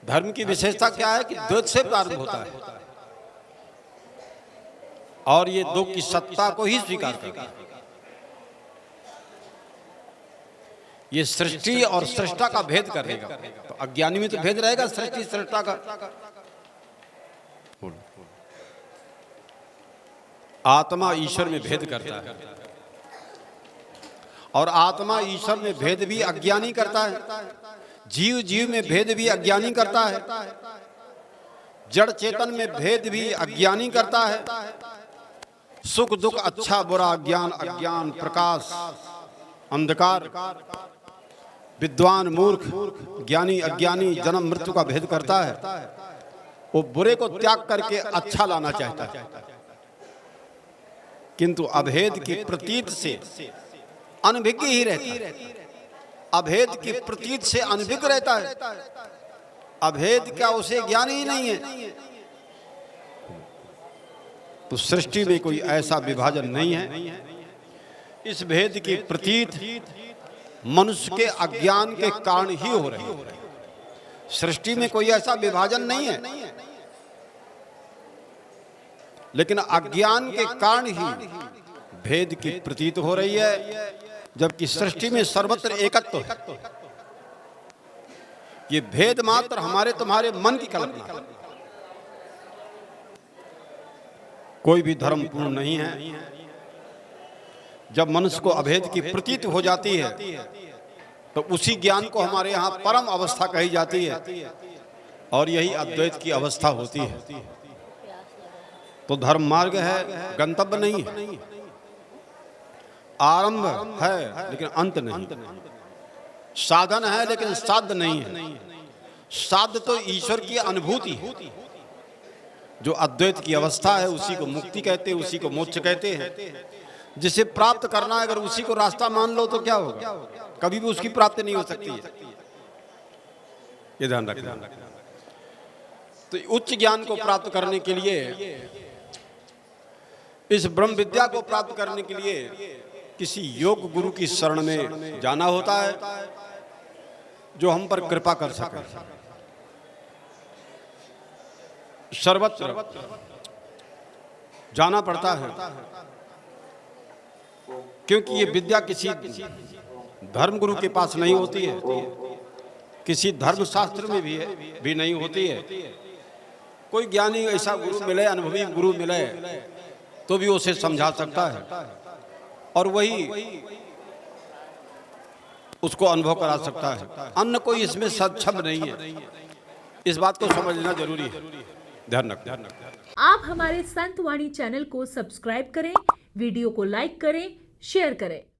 धर्म की विशेषता क्या है कि द्वैत से प्रारंभ होता है और ये दो की सत्ता को ही स्वीकार करता है। ये सृष्टि और सृष्टा का भेद करेगा, तो अज्ञानी में तो भेद रहेगा सृष्टि सृष्टा का। आत्मा ईश्वर में भेद करता है और आत्मा ईश्वर में भेद भी अज्ञानी करता है। जीव जीव में भेद भी अज्ञानी करता है। जड़ चेतन में भेद भी अज्ञानी करता है। सुख दुख अच्छा बुरा ज्ञान अज्ञान प्रकाश अंधकार विद्वान मूर्ख ज्ञानी अज्ञानी जन्म मृत्यु का भेद करता है। वो बुरे को त्याग करके अच्छा लाना चाहता है, किंतु अभेद की प्रतीत से अनभिज्ञ ही रहता है। अभेद की प्रतीत से अनभिज्ञ रहता है। अभेद क्या उसे ज्ञान ही नहीं है। तो सृष्टि में कोई ऐसा विभाजन नहीं है। इस भेद की प्रतीत मनुष्य के अज्ञान के कारण ही हो रही है। सृष्टि में कोई ऐसा विभाजन नहीं है, लेकिन अज्ञान के कारण ही भेद की प्रतीत हो रही है, जबकि सृष्टि में सर्वत्र एकत्व है। ये भेद मात्र हमारे तुम्हारे मन की कल्पना है। कोई भी धर्म पूर्ण नहीं है। जब मनुष्य को अभेद की प्रतीत हो जाती है तो उसी ज्ञान को हमारे यहाँ परम अवस्था कही जाती है और यही अद्वैत की अवस्था होती है। तो धर्म मार्ग है, गंतव्य नहीं है। आरंभ है लेकिन अंत नहीं। साधन है लेकिन साध्य नहीं है। साध्य तो ईश्वर की अनुभूति है। जो अद्वैत की अवस्था है उसी को मुक्ति कहते हैं, उसी को मोक्ष कहते हैं। जिसे प्राप्त करना है अगर उसी को रास्ता मान लो तो क्या होगा, कभी भी उसकी प्राप्ति नहीं हो सकती है। ये ध्यान रखना। तो उच्च ज्ञान को प्राप्त करने के लिए, इस ब्रह्म विद्या को प्राप्त करने के लिए किसी योग गुरु की शरण में जाना होता है जो हम पर कृपा कर सके। सर्वत्र जाना पड़ता है क्योंकि ये विद्या किसी धर्म गुरु के पास नहीं होती है, किसी धर्म शास्त्र में भी नहीं होती है। कोई ज्ञानी ऐसा गुरु मिले, अनुभवी गुरु मिले तो भी उसे समझा सकता है और वही उसको अनुभव करा सकता है। अन्य कोई इसमें सक्षम नहीं है। इस बात को समझना जरूरी है। ध्यान रखना। आप हमारे संतवाणी चैनल को सब्सक्राइब करें, वीडियो को लाइक करें, शेयर करें।